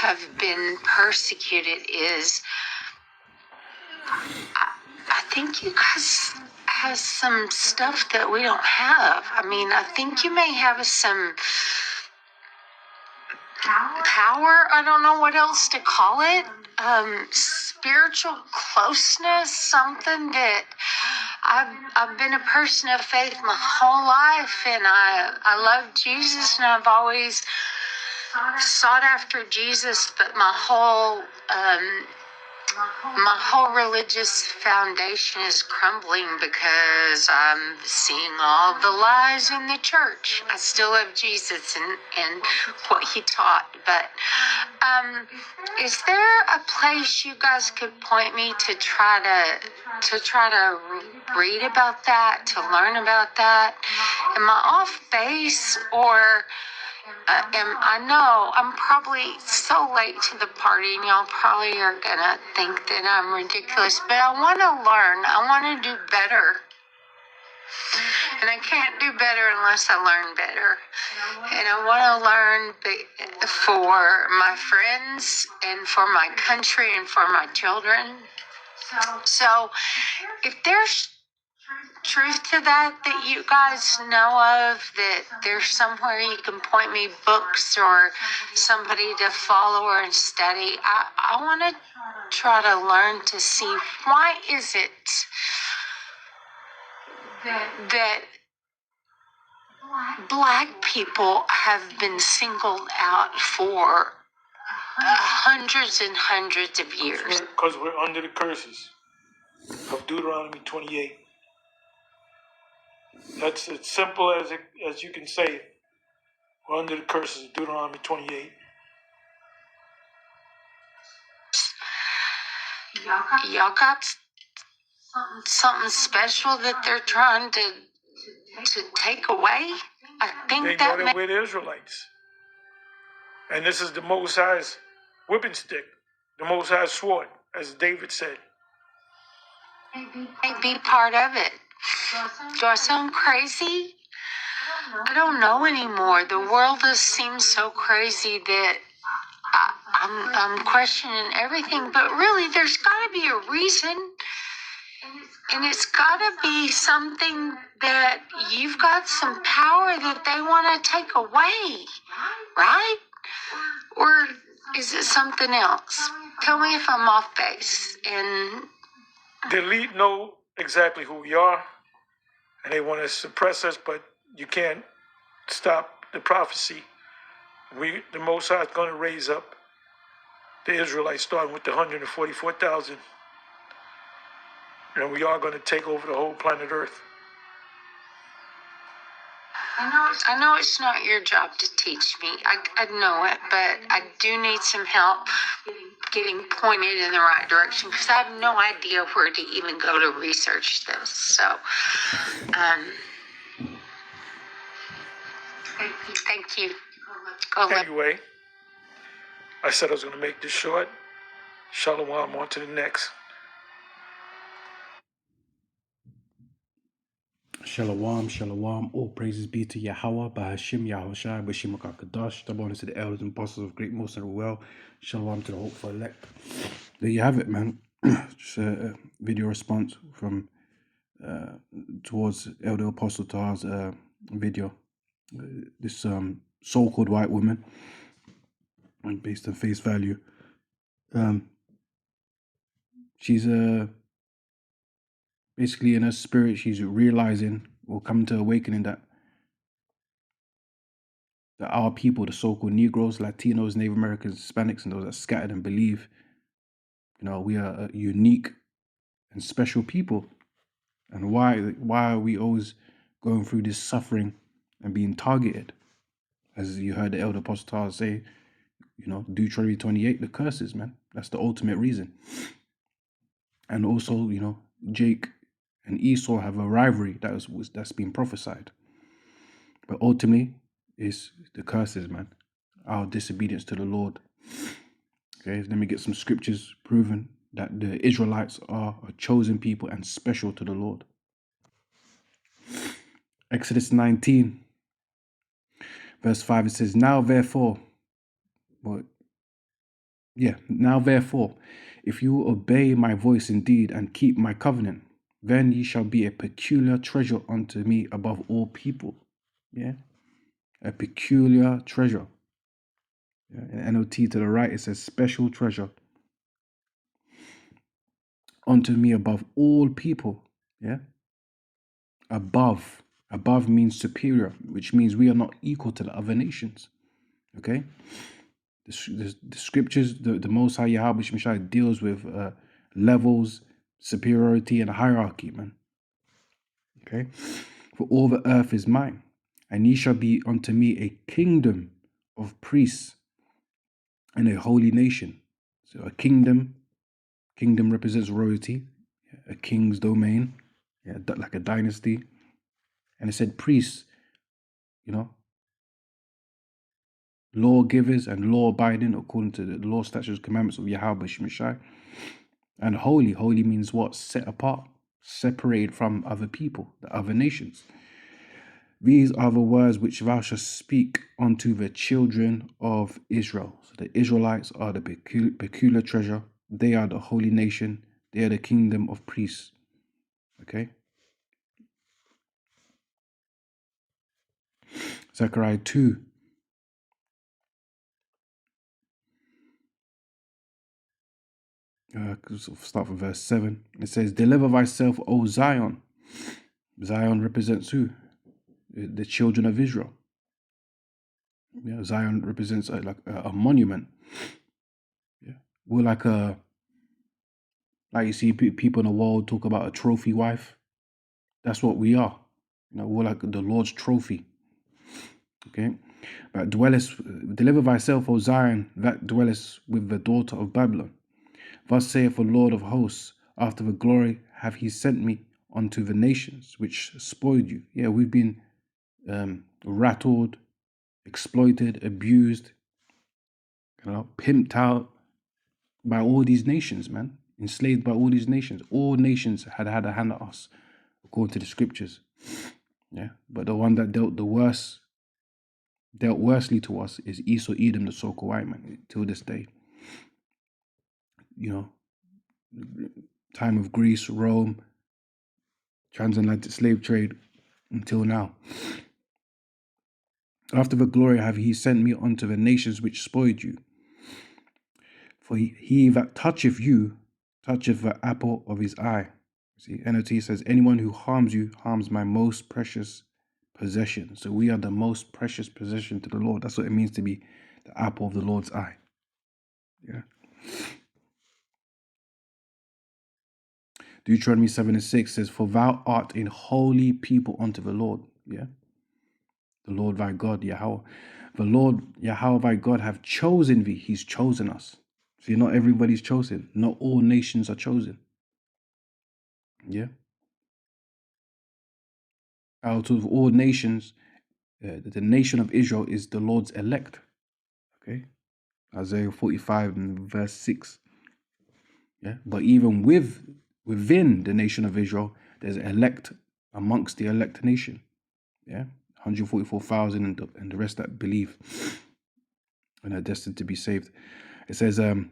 have been persecuted is I think you guys have some stuff that we don't have. I mean, I think you may have some power. I don't know what else to call it. Spiritual closeness, something that I've been a person of faith my whole life, and I love Jesus, and I've always sought after Jesus, but my whole religious foundation is crumbling because I'm seeing all the lies in the church. I still love Jesus and what he taught, but is there a place you guys could point me to try to read about that, to learn about that? Am I off base, or I know I'm probably so late to the party, and y'all probably are gonna think that I'm ridiculous, but I want to learn. I want to do better. And I can't do better unless I learn better. And I want to learn for my friends and for my country and for my children. So if there's truth to that you guys know of, that there's somewhere you can point me books or somebody to follow or study, I want to try to learn to see why is it that Black people have been singled out for hundreds and hundreds of years. Because we're under the curses of Deuteronomy 28. That's as simple as you can say it. We're under the curses of Deuteronomy 28. Y'all got something special that they're trying to take away? I think they know that we're the Israelites. And this is the Most High's whipping stick, the Most High's sword, as David said. May be part of it. Do I sound crazy? I don't know anymore. The world just seems so crazy that I'm questioning everything. But really, there's got to be a reason. And it's got to be something that you've got some power that they want to take away, right? Or is it something else? Tell me if I'm off base. And the elite know exactly who we are, and they want to suppress us, but you can't stop the prophecy. The Most High is going to raise up the Israelites, starting with the 144,000. And we are going to take over the whole planet Earth. I know it's not your job to teach me. I know it, but I do need some help getting pointed in the right direction, because I have no idea where to even go to research this. So, thank you. Anyway, I said I was going to make this short. Shalom, on to the next. Shalom, shalom. All praises be to Yahweh, Bahashim, Yahushai, Bashim Kadash. The bonus to the elders and apostles of great most and well. Shalom to the hopeful elect. There you have it, man. Just a video response from towards Elder Apostle Tah's video. This so-called white woman, and based on face value, she's basically in her spirit, she's realizing or coming to awakening that our people, the so-called Negroes, Latinos, Native Americans, Hispanics, and those that scattered and believe, we are a unique and special people. And why are we always going through this suffering and being targeted? As you heard the Elder Apostle Tah say, Deuteronomy 28, the curses, man. That's the ultimate reason. And also, Jake and Esau have a rivalry that's been prophesied. But ultimately, it's the curses, man. Our disobedience to the Lord. Okay, let me get some scriptures proving that the Israelites are a chosen people and special to the Lord. Exodus 19, verse 5, it says, Now therefore, Yeah. Now therefore, if you obey my voice indeed and keep my covenant, then ye shall be a peculiar treasure unto me above all people. Yeah. A peculiar treasure. Yeah. In NOT to the right, it says special treasure unto me above all people. Yeah. Above. Above means superior, which means we are not equal to the other nations. Okay. The scriptures, the Most High Yahweh Shai deals with levels, superiority, and hierarchy, man. Okay. For all the earth is mine, and ye shall be unto me a kingdom of priests and a holy nation. So a kingdom represents royalty, a king's domain, yeah, like a dynasty. And it said priests, you know, lawgivers and law abiding according to the law, statutes, commandments of Yahweh Shai. And holy means what? Set apart, separated from other people, the other nations. These are the words which thou shalt speak unto the children of Israel. So the Israelites are the peculiar treasure. They are the holy nation. They are the kingdom of priests. Okay. Zechariah 2. Start from verse 7. It says, deliver thyself, O Zion. Zion represents who? The children of Israel. Yeah, Zion represents like a monument. Yeah, we're like you see people in the world talk about a trophy wife. That's what we are. You know, we're like the Lord's trophy. Okay, but deliver thyself, O Zion, that dwellest with the daughter of Babylon. Thus saith the Lord of hosts, after the glory have he sent me unto the nations which spoiled you. Yeah, we've been rattled, exploited, abused, pimped out by all these nations, man. Enslaved by all these nations. All nations had a hand at us, according to the scriptures. Yeah, but the one that dealt worsely to us is Esau, Edom, the so-called white man, till this day. You know, time of Greece, Rome, transatlantic slave trade, until now. After the glory have he sent me unto the nations which spoiled you. For he that toucheth you, toucheth the apple of his eye. See, NOT says, anyone who harms you harms my most precious possession. So we are the most precious possession to the Lord. That's what it means to be the apple of the Lord's eye. Yeah. Deuteronomy 7:6 says, for thou art a holy people unto the Lord. Yeah. The Lord thy God, Yahweh. The Lord, Yahweh thy God, have chosen thee. He's chosen us. See, not everybody's chosen. Not all nations are chosen. Yeah. Out of all nations, the nation of Israel is the Lord's elect. Okay. Isaiah 45 and verse 6. Yeah. But even within the nation of Israel, there's elect amongst the elect nation. Yeah. 144,000 and the rest that believe and are destined to be saved. It says, the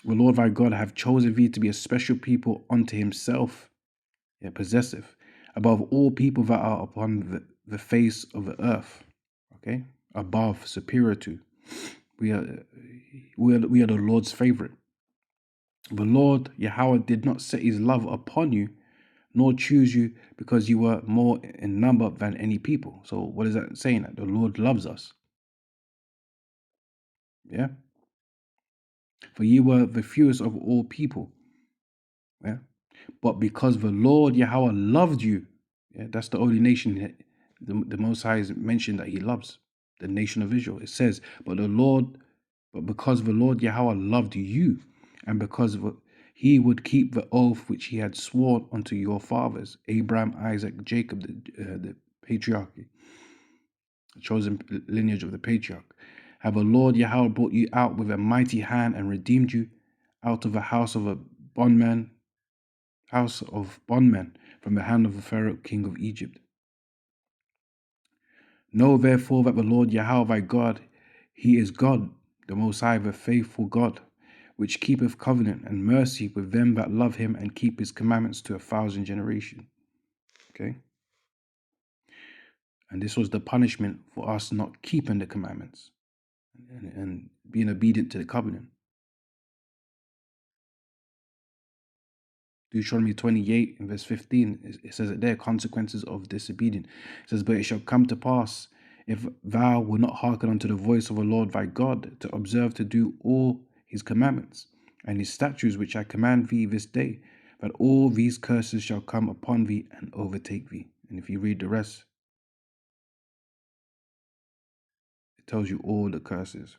Lord thy God have chosen thee to be a special people unto himself, yeah, possessive, above all people that are upon the face of the earth. Okay, above, superior to. We are the Lord's favorite. The Lord Yahweh did not set his love upon you, nor choose you because you were more in number than any people. So what is that saying? That the Lord loves us. Yeah. For ye were the fewest of all people. Yeah. But because the Lord Yahweh loved you, yeah, that's the only nation the Most High is mentioned that he loves, the nation of Israel. It says, but because the Lord Yahweh loved you, and because he would keep the oath which he had sworn unto your fathers, Abraham, Isaac, Jacob, the patriarchy, the chosen lineage of the patriarch. Have the Lord Yahweh brought you out with a mighty hand and redeemed you out of the house of bondmen from the hand of the Pharaoh, king of Egypt. Know therefore that the Lord Yahweh thy God, he is God, the Most High, the faithful God, which keepeth covenant and mercy with them that love him and keep his commandments to 1,000 generations. Okay? And this was the punishment for us not keeping the commandments and being obedient to the covenant. Deuteronomy 28 in verse 15, it says that there are consequences of disobedience. It says, but it shall come to pass, if thou wilt not hearken unto the voice of the Lord thy God, to observe to do all his commandments and his statutes which I command thee this day, that all these curses shall come upon thee and overtake thee. And if you read the rest, it tells you all the curses.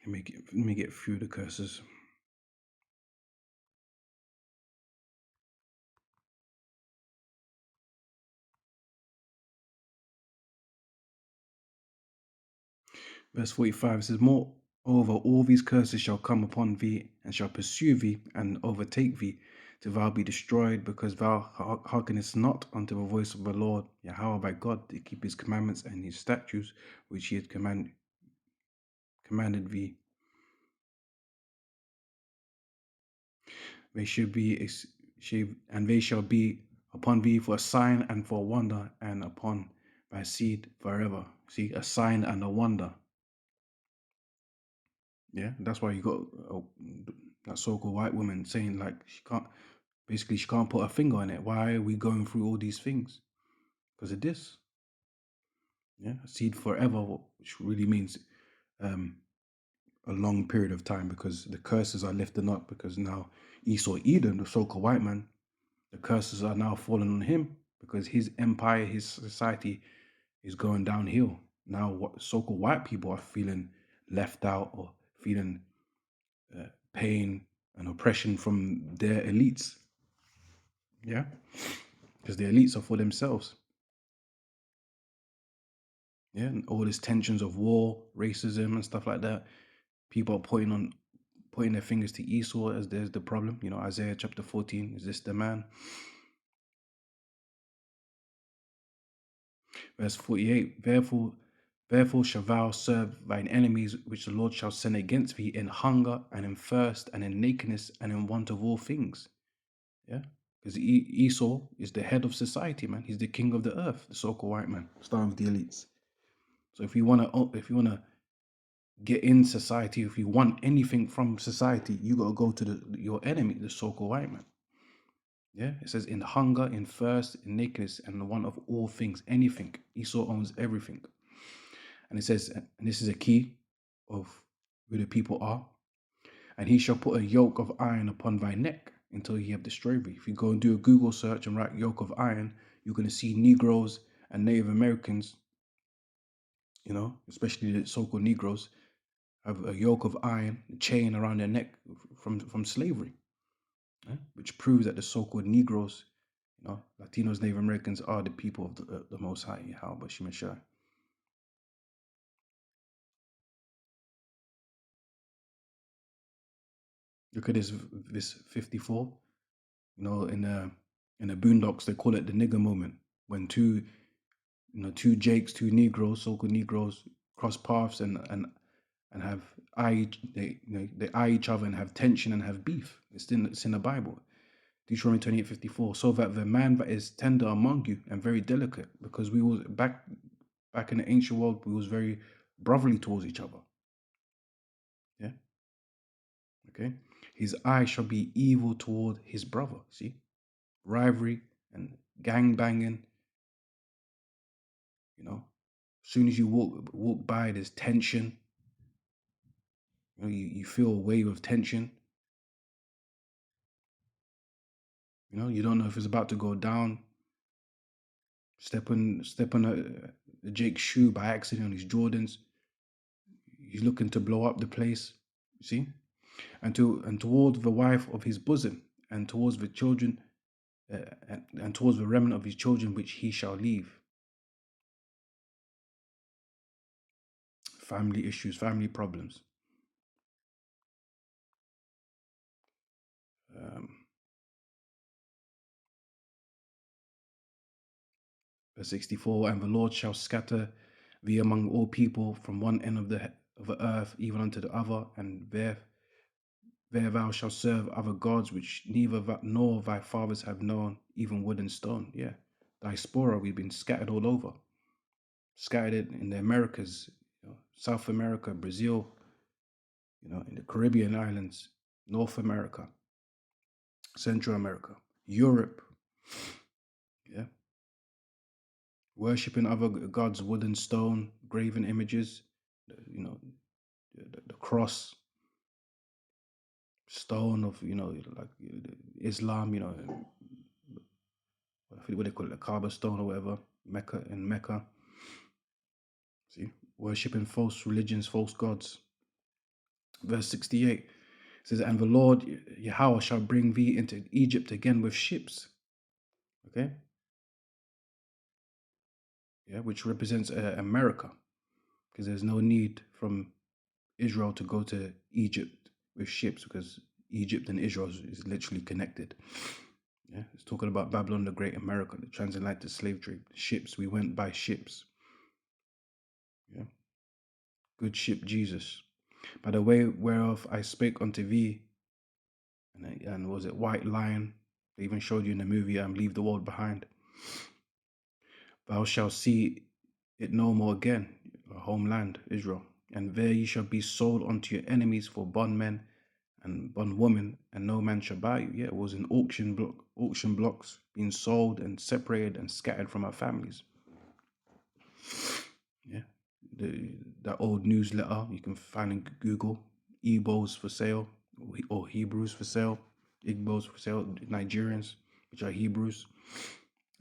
Let me get through the curses. Verse 45 says, moreover, all these curses shall come upon thee, and shall pursue thee, and overtake thee, till thou be destroyed, because thou hearkenest not unto the voice of the Lord, Yahweh thy God, to keep his commandments and his statutes, which he had commanded thee. They shall be, and they shall be upon thee for a sign and for a wonder, and upon thy seed forever. See, a sign and a wonder. Yeah, that's why you got that so-called white woman saying like she can't put a finger on it. Why are we going through all these things? Because of this. Yeah, seed forever, which really means a long period of time, because the curses are lifted up, because now Esau Edom, the so-called white man, the curses are now falling on him because his empire, his society is going downhill. Now what so-called white people are feeling left out or feeling pain and oppression from their elites. Yeah, because the elites are for themselves. Yeah, and all these tensions of war, racism, and stuff like that. People are pointing their fingers to Esau as there's the problem. You know, Isaiah chapter 14, is this the man? Verse 48, therefore shalt thou serve thine enemies, which the Lord shall send against thee in hunger and in thirst and in nakedness and in want of all things. Yeah, because Esau is the head of society, man. He's the king of the earth, the so-called white man, starting with the elites. So if you wanna get in society, if you want anything from society, you gotta go to your enemy, the so-called white man. Yeah, it says in hunger, in thirst, in nakedness, and the want of all things, anything. Esau owns everything. And it says, and this is a key of who the people are, and he shall put a yoke of iron upon thy neck until he have destroyed thee. If you go and do a Google search and write yoke of iron, you're going to see Negroes and Native Americans, you know, especially the so-called Negroes, have a yoke of iron, a chain around their neck from slavery, which proves that the so-called Negroes, you know, Latinos, Native Americans are the people of the Most High, Yahweh Shemashai. Look at this 54. You know, in the Boondocks, they call it the nigger moment, when two Jakes, two Negroes, so-called Negroes, cross paths and have they eye each other and have tension and have beef. It's in the Bible, Deuteronomy 28:54. So that the man that is tender among you and very delicate, because we was back in the ancient world, we was very brotherly towards each other. Yeah. Okay. His eye shall be evil toward his brother. See, rivalry and gang banging. You know, as soon as you walk by, there's tension. You know, you feel a wave of tension. You know, you don't know if it's about to go down. Step on a Jake's shoe by accident on his Jordans. He's looking to blow up the place. You see, and towards the wife of his bosom, and towards the children, and towards the remnant of his children, which he shall leave. Family issues, family problems. Verse 64, and the Lord shall scatter thee among all people from one end of the earth even unto the other, and there thou shalt serve other gods which neither nor thy fathers have known, even wood and stone. Yeah, diaspora, we've been scattered all over, scattered in the Americas, South America, Brazil, in the Caribbean islands, North America, Central America, Europe. Yeah, worshipping other gods, wood and stone, graven images, the cross, stone of like Islam, what they call it, the Kaaba stone or whatever, Mecca. See, worshipping false religions, false gods. Verse 68 says, and the Lord Yahweh shall bring thee into Egypt again with ships. Okay, yeah, which represents America, because there's no need from Israel to go to Egypt with ships, because Egypt and Israel is literally connected. Yeah, it's talking about Babylon the Great, America, the transatlantic slave trade, ships. We went by ships. Yeah, good ship Jesus. By the way whereof I spake unto thee, and was it White Lion? They even showed you in the movie Leave the World Behind. Thou shalt see it no more again, homeland, Israel. And there ye shall be sold unto your enemies for bondmen and bondwomen, and no man shall buy you. Yeah, it was an auction blocks being sold and separated and scattered from our families. Yeah, that old newsletter you can find in Google, Igbos for sale, or Hebrews for sale, Igbos for sale, Nigerians, which are Hebrews.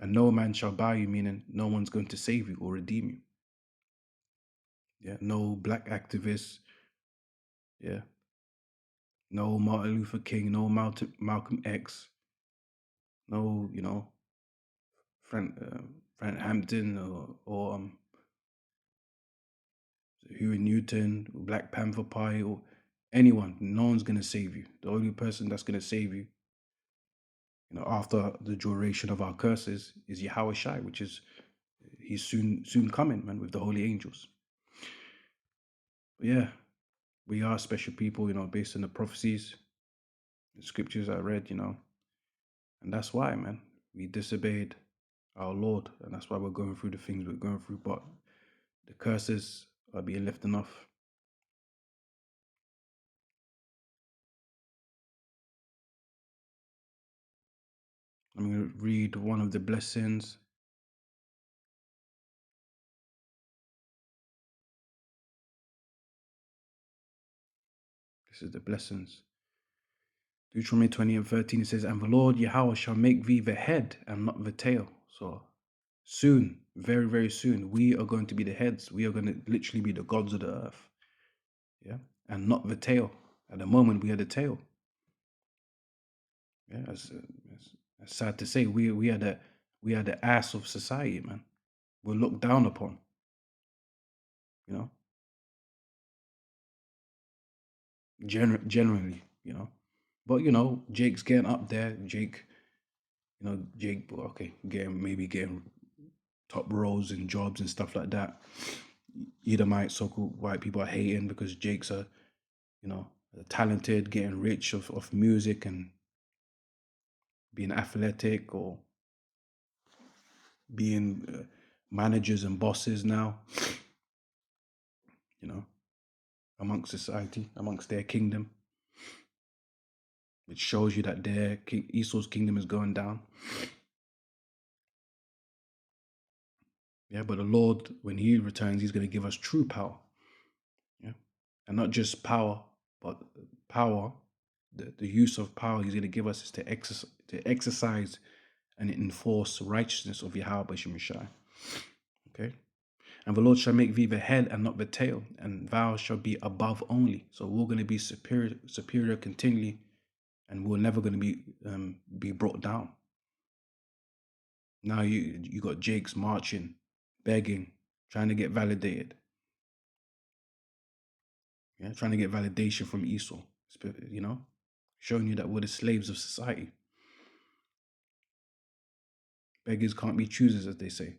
And no man shall buy you, meaning no one's going to save you or redeem you. Yeah, no black activists. Yeah, no Martin Luther King, no Malcolm X, no, Frank Hampton or Huey Newton, or Black Panther Party, or anyone. No one's gonna save you. The only person that's gonna save you, after the duration of our curses, is Yahweh Shai, which is he's soon coming, man, with the holy angels. But yeah, we are special people, based on the prophecies, the scriptures I read, and that's why, man, we disobeyed our Lord, and that's why we're going through the things we're going through. But the curses are being lifted off. I'm going to read one of the blessings. This is the blessings. Deuteronomy 20:13, it says, and the Lord Yahweh shall make thee the head and not the tail. So soon, very, very soon, we are going to be the heads. We are going to literally be the gods of the earth. Yeah, and not the tail. At the moment, we are the tail. Yeah, that's sad to say. We are the ass of society, man. We're looked down upon. Generally, But Jake's getting up there. Jake, okay, getting top roles and jobs and stuff like that. Edomite, so-called white people are hating because Jake's talented, getting rich of music and being athletic, or being managers and bosses now, amongst society, amongst their kingdom, which shows you that Esau's kingdom is going down. Yeah, but the Lord, when he returns, he's going to give us true power. Yeah, and not just power, but power. The use of power he's going to give us is to exercise and enforce righteousness of Yahweh Shemashai. Okay, and the Lord shall make thee the head and not the tail, and thou shalt be above only. So we're going to be superior continually, and we're never going to be brought down. Now you got Jake's marching, begging, trying to get validated. Yeah, trying to get validation from Esau, showing you that we're the slaves of society. Beggars can't be choosers, as they say.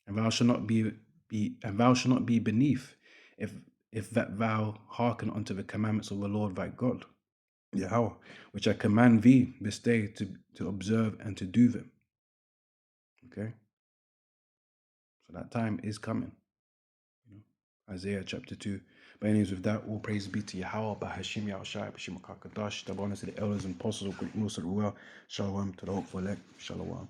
And thou shalt not be thou shalt not be beneath, if that thou hearken unto the commandments of the Lord thy God, Yahweh, which I command thee this day to observe and to do them. Okay? So that time is coming. You know? Isaiah chapter 2. But anyways, with that, all praise be to Yahweh, Bahashim Yahushai, Bashim Kakadash, double honor to the elders and apostles of Great Musa Ruel, Shalom to the hopeful elect, Shalom.